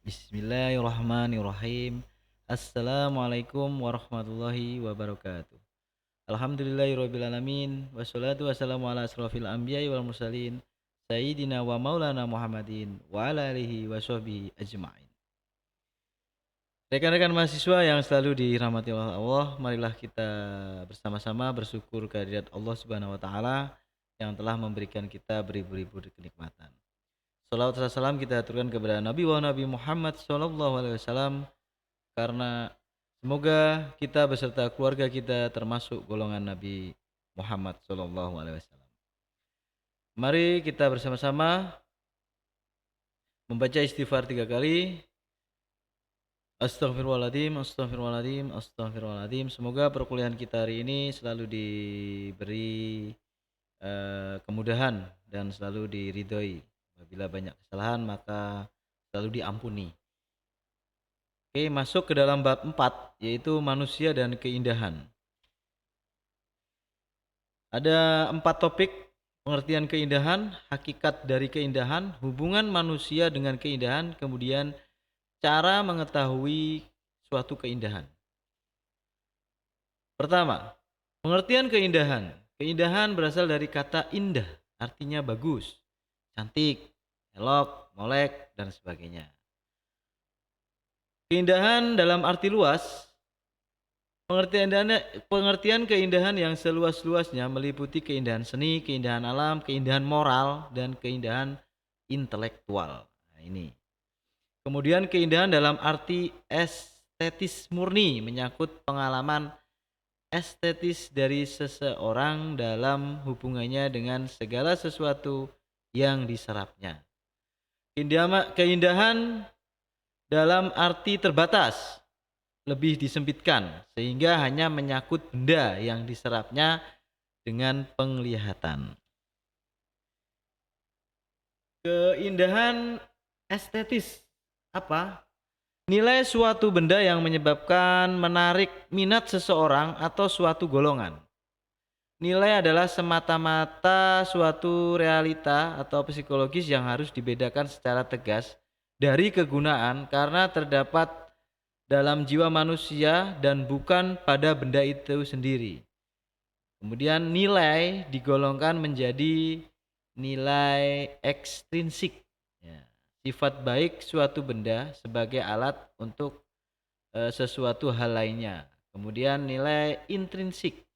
Bismillahirrahmanirrahim. Assalamualaikum warahmatullahi wabarakatuh. Alhamdulillahirabbil alamin wassalatu wassalamu ala asrofil anbiya'i wal mursalin sayyidina wa maulana Muhammadin wa ala alihi wa sahbihi ajma'in. Rekan-rekan mahasiswa yang selalu dirahmati Allah, marilah kita bersama-sama bersyukur kehadirat Allah Subhanahu wa taala yang telah memberikan kita beribu-ribu kenikmatan. Salawat dan salam kita aturkan kepada Nabi Muhammad sallallahu alaihi wasallam, karena semoga kita beserta keluarga kita termasuk golongan Nabi Muhammad sallallahu alaihi wasallam. Mari kita bersama-sama membaca istighfar 3 kali. Astaghfirullahaladzim, astaghfirullahaladzim, astaghfirullahaladzim. Semoga perkuliahan kita hari ini selalu diberi kemudahan dan selalu diridhoi. Apabila banyak kesalahan maka selalu diampuni. Oke, masuk ke dalam bab 4, yaitu manusia dan keindahan. Ada 4 topik: pengertian keindahan, hakikat dari keindahan, hubungan manusia dengan keindahan, kemudian cara mengetahui suatu keindahan. Pertama, pengertian keindahan. Keindahan berasal dari kata indah, artinya bagus, cantik, elok, molek, dan sebagainya. Keindahan dalam arti luas, pengertian keindahan yang seluas-luasnya meliputi keindahan seni, keindahan alam, keindahan moral, dan keindahan intelektual. Nah, ini. Kemudian keindahan dalam arti estetis murni, menyangkut pengalaman estetis dari seseorang dalam hubungannya dengan segala sesuatu yang diserapnya. Keindahan dalam arti terbatas, lebih disempitkan, sehingga hanya menyangkut benda yang diserapnya dengan penglihatan. Keindahan estetis apa? Nilai suatu benda yang menyebabkan menarik minat seseorang atau suatu golongan. Nilai adalah semata-mata suatu realita atau psikologis yang harus dibedakan secara tegas dari kegunaan karena terdapat dalam jiwa manusia dan bukan pada benda itu sendiri. Kemudian nilai digolongkan menjadi nilai ekstrinsik, ya, sifat baik suatu benda sebagai alat untuk sesuatu hal lainnya. Kemudian nilai intrinsik,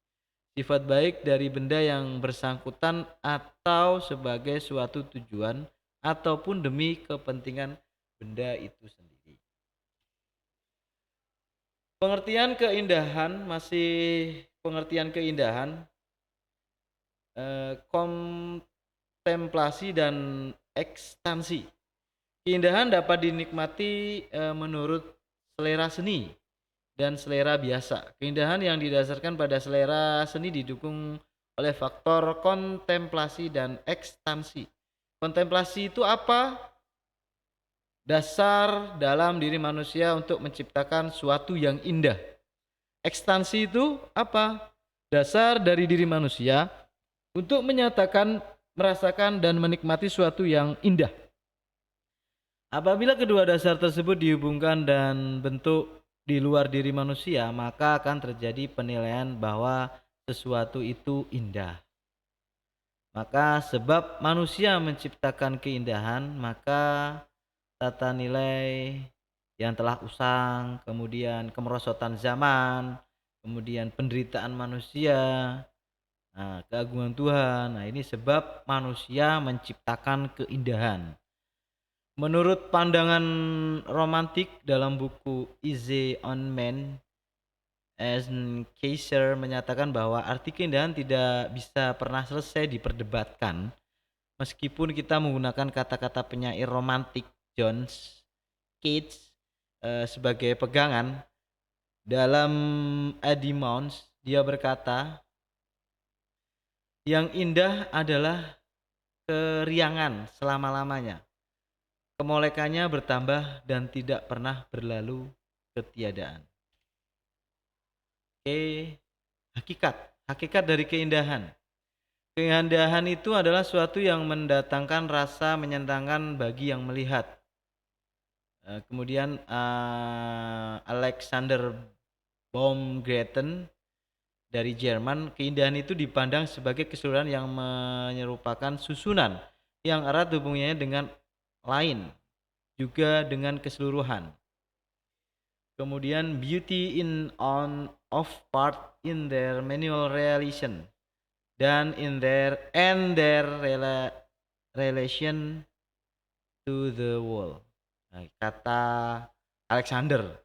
sifat baik dari benda yang bersangkutan atau sebagai suatu tujuan ataupun demi kepentingan benda itu sendiri. Pengertian keindahan, kontemplasi dan ekstansi. Keindahan dapat dinikmati menurut selera seni dan selera biasa. Keindahan yang didasarkan pada selera seni didukung oleh faktor kontemplasi dan ekstansi. Kontemplasi itu apa? Dasar dalam diri manusia untuk menciptakan suatu yang indah. Ekstansi itu apa? Dasar dari diri manusia untuk menyatakan, merasakan, dan menikmati suatu yang indah. Apabila kedua dasar tersebut dihubungkan dan bentuk di luar diri manusia, maka akan terjadi penilaian bahwa sesuatu itu indah. Maka sebab manusia menciptakan keindahan, maka tata nilai yang telah usang, kemudian kemerosotan zaman, kemudian penderitaan manusia, keagungan Tuhan. Nah, ini sebab manusia menciptakan keindahan. Menurut pandangan romantik dalam buku Easy on Man, Kaiser menyatakan bahwa arti keindahan tidak bisa pernah selesai diperdebatkan meskipun kita menggunakan kata-kata penyair romantik John Keats sebagai pegangan. Dalam Adimons dia berkata, yang indah adalah keriangan selama-lamanya. Kemolekannya bertambah dan tidak pernah berlalu ketiadaan. Oke, hakikat dari keindahan. Keindahan itu adalah suatu yang mendatangkan rasa menyenangkan bagi yang melihat. Kemudian Alexander Baumgarten dari Jerman, keindahan itu dipandang sebagai keseluruhan yang menyerupakan susunan yang erat hubungannya dengan lain, juga dengan keseluruhan. Kemudian beauty in on of part in their manual realization dan in their relation to the world. Nah, kata Alexander,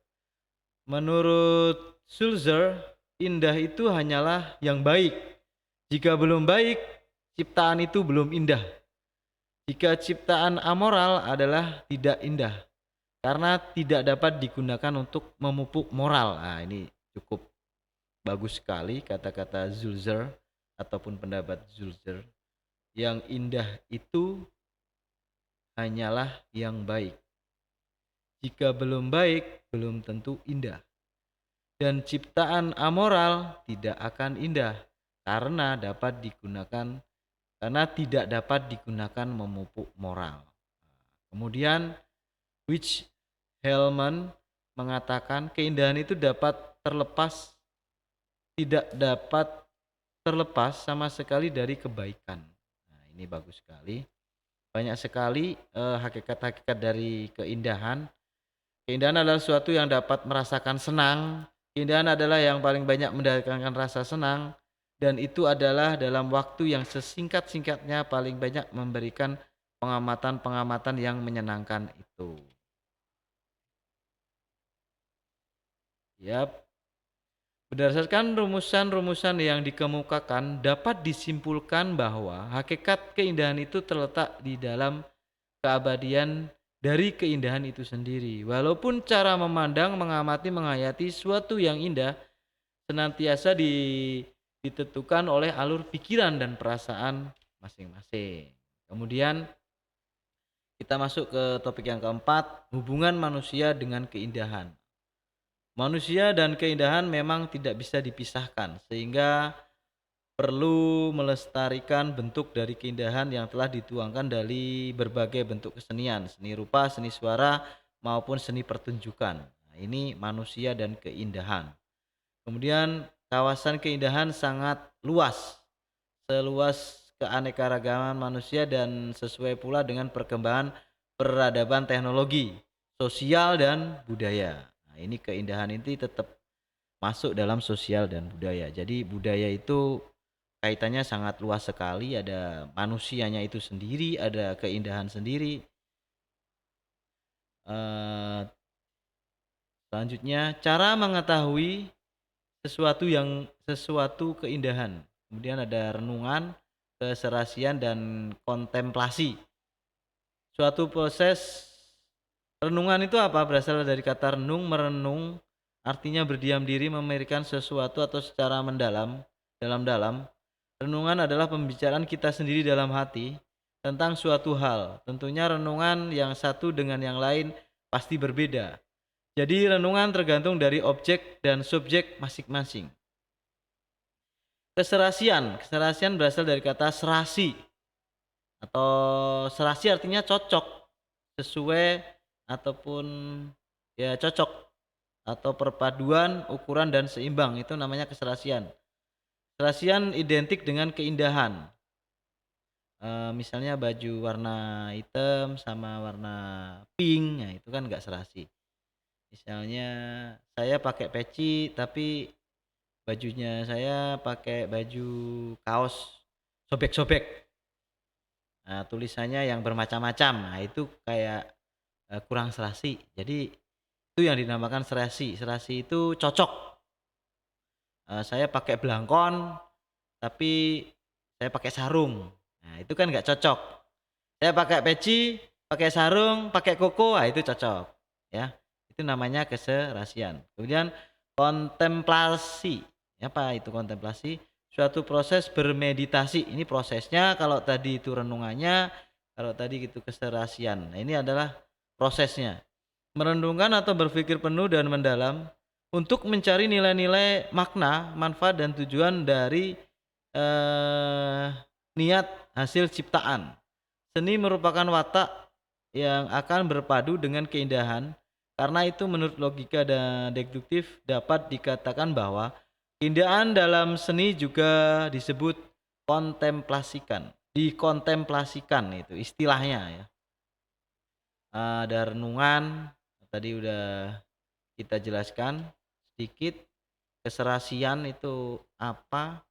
menurut Sulzer, indah itu hanyalah yang baik. Jika belum baik, ciptaan itu belum indah. Jika ciptaan amoral adalah tidak indah, karena tidak dapat digunakan untuk memupuk moral. Nah, ini cukup bagus sekali kata-kata Sulzer ataupun pendapat Sulzer. Yang indah itu hanyalah yang baik. Jika belum baik, belum tentu indah. Dan ciptaan amoral tidak akan indah karena tidak dapat digunakan memupuk moral. Kemudian Hellman mengatakan keindahan itu tidak dapat terlepas sama sekali dari kebaikan. Nah, ini bagus sekali. Banyak sekali hakikat-hakikat dari keindahan. Keindahan adalah sesuatu yang dapat merasakan senang. Keindahan adalah yang paling banyak mendatangkan rasa senang. Dan itu adalah dalam waktu yang sesingkat-singkatnya paling banyak memberikan pengamatan-pengamatan yang menyenangkan itu. Yap. Berdasarkan rumusan-rumusan yang dikemukakan, dapat disimpulkan bahwa hakikat keindahan itu terletak di dalam keabadian dari keindahan itu sendiri. Walaupun cara memandang, mengamati, menghayati suatu yang indah senantiasa ditentukan oleh alur pikiran dan perasaan masing-masing. Kemudian kita masuk ke topik yang keempat, hubungan manusia dengan keindahan. Manusia dan keindahan memang tidak bisa dipisahkan, sehingga perlu melestarikan bentuk dari keindahan yang telah dituangkan dari berbagai bentuk kesenian, seni rupa, seni suara, maupun seni pertunjukan. Nah, ini manusia dan keindahan. Kemudian kawasan keindahan sangat luas, seluas keanekaragaman manusia dan sesuai pula dengan perkembangan peradaban teknologi, sosial, dan budaya. Nah, ini keindahan ini tetap masuk dalam sosial dan budaya. Jadi budaya itu kaitannya sangat luas sekali, ada manusianya itu sendiri, ada keindahan sendiri. Selanjutnya, cara mengetahui sesuatu keindahan. Kemudian ada renungan, keserasian, dan kontemplasi. Suatu proses renungan itu apa? Berasal dari kata renung, merenung, artinya berdiam diri, memikirkan sesuatu atau secara mendalam, dalam-dalam. Renungan adalah pembicaraan kita sendiri dalam hati tentang suatu hal. Tentunya renungan yang satu dengan yang lain pasti berbeda. Jadi renungan tergantung dari objek dan subjek masing-masing. Keserasian berasal dari kata serasi. Atau serasi artinya cocok, sesuai, ataupun ya cocok, atau perpaduan, ukuran, dan seimbang. Itu namanya keserasian. Keserasian identik dengan keindahan. Misalnya baju warna hitam sama warna pink, nah itu kan nggak serasi. Misalnya saya pakai peci tapi bajunya saya pakai baju kaos sobek-sobek. Nah, tulisannya yang bermacam-macam. Nah, itu kayak kurang serasi. Jadi itu yang dinamakan serasi. Serasi itu cocok. Saya pakai belangkon tapi saya pakai sarung. Nah, itu kan nggak cocok. Saya pakai peci, pakai sarung, pakai koko, nah itu cocok. Ya, itu namanya keserasian. Kemudian kontemplasi. Apa itu kontemplasi? Suatu proses bermeditasi. Ini prosesnya. Kalau tadi itu renungannya, kalau tadi itu keserasian. Nah, ini adalah prosesnya. Merenungkan atau berpikir penuh dan mendalam untuk mencari nilai-nilai makna, manfaat, dan tujuan dari niat hasil ciptaan. Seni merupakan watak yang akan berpadu dengan keindahan Karena itu menurut logika dan deduktif dapat dikatakan bahwa keindahan dalam seni juga disebut kontemplasikan. Dikontemplasikan itu istilahnya ya. Ada renungan tadi udah kita jelaskan sedikit. Keserasian itu apa?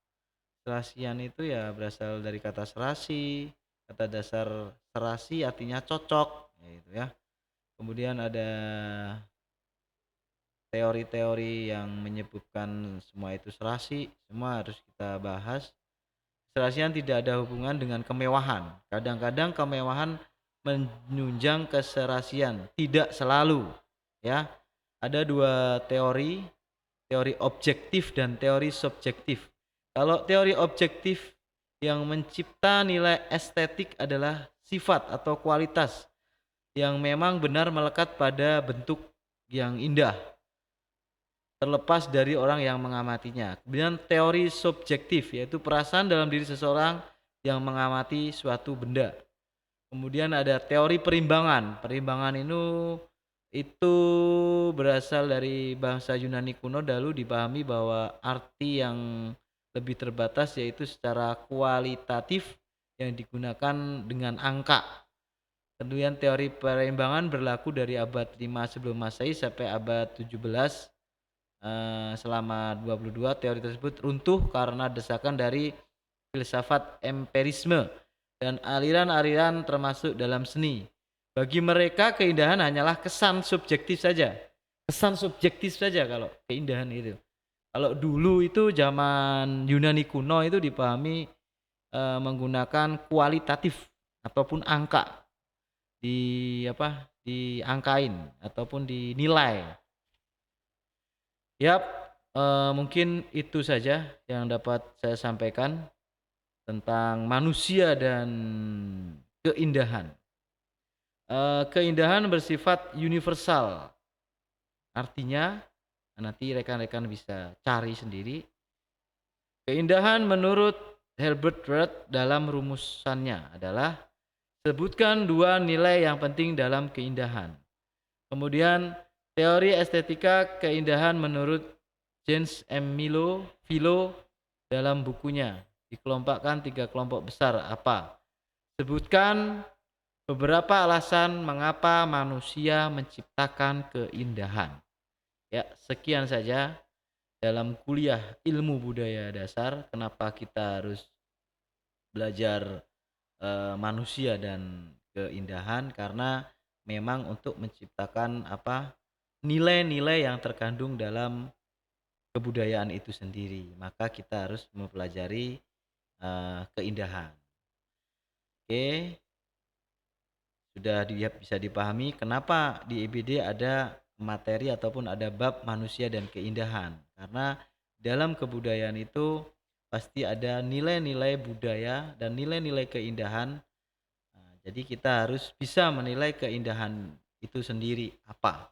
Serasian itu ya berasal dari kata serasi. Kata dasar serasi artinya cocok gitu ya. Kemudian ada teori-teori yang menyebutkan semua itu serasi, semua harus kita bahas. Keserasian tidak ada hubungan dengan kemewahan. Kadang-kadang kemewahan menunjang keserasian, tidak selalu ya. Ada dua teori, teori objektif dan teori subjektif. Kalau teori objektif yang mencipta nilai estetik adalah sifat atau kualitas yang memang benar melekat pada bentuk yang indah, terlepas dari orang yang mengamatinya. Kemudian teori subjektif, yaitu perasaan dalam diri seseorang yang mengamati suatu benda. Kemudian ada teori perimbangan. Perimbangan itu berasal dari bahasa Yunani kuno, dahulu dipahami bahwa arti yang lebih terbatas yaitu secara kualitatif yang digunakan dengan angka. Kemudian teori perimbangan berlaku dari abad 5 sebelum Masehi sampai abad 17. Selama 22 teori tersebut runtuh karena desakan dari filsafat empirisme dan aliran-aliran termasuk dalam seni. Bagi mereka keindahan hanyalah kesan subjektif saja. Kesan subjektif saja kalau keindahan itu. Kalau dulu itu zaman Yunani kuno itu dipahami menggunakan kualitatif ataupun angka. Diangkain ataupun dinilai. Yap, mungkin itu saja yang dapat saya sampaikan tentang manusia dan keindahan. Keindahan bersifat universal. Artinya nanti rekan-rekan bisa cari sendiri. Keindahan menurut Herbert Wright dalam rumusannya adalah sebutkan dua nilai yang penting dalam keindahan. Kemudian teori estetika keindahan menurut James M. Philo dalam bukunya dikelompokkan 3 kelompok besar apa? Sebutkan beberapa alasan mengapa manusia menciptakan keindahan. Ya, sekian saja dalam kuliah ilmu budaya dasar. Kenapa kita harus belajar manusia dan keindahan? Karena memang untuk menciptakan nilai-nilai yang terkandung dalam kebudayaan itu sendiri. Maka kita harus mempelajari keindahan. Oke, sudah bisa dipahami kenapa di EBD ada materi ataupun ada bab manusia dan keindahan. Karena dalam kebudayaan itu pasti ada nilai-nilai budaya dan nilai-nilai keindahan. Jadi kita harus bisa menilai keindahan itu sendiri apa.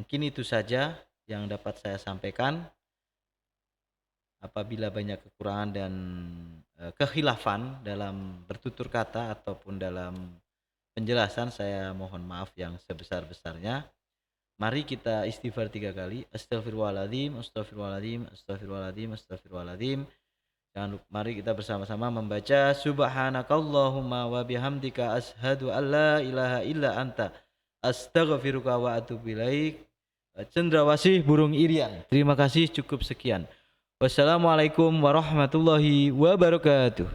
Mungkin itu saja yang dapat saya sampaikan. Apabila banyak kekurangan dan kekhilafan dalam bertutur kata ataupun dalam penjelasan, saya mohon maaf yang sebesar-besarnya. Mari kita istighfar 3 kali. Astagfirullahaladzim, astagfirullahaladzim, astagfirullahaladzim, astagfirullahaladzim. Jangan lupa, mari kita bersama-sama membaca subhanakallahumma wa bihamdika ashhadu an la ilaha illa anta astaghfiruka wa atubu ilaik. Cendrawasih burung irian. Terima kasih, cukup sekian. Wassalamualaikum warahmatullahi wabarakatuh.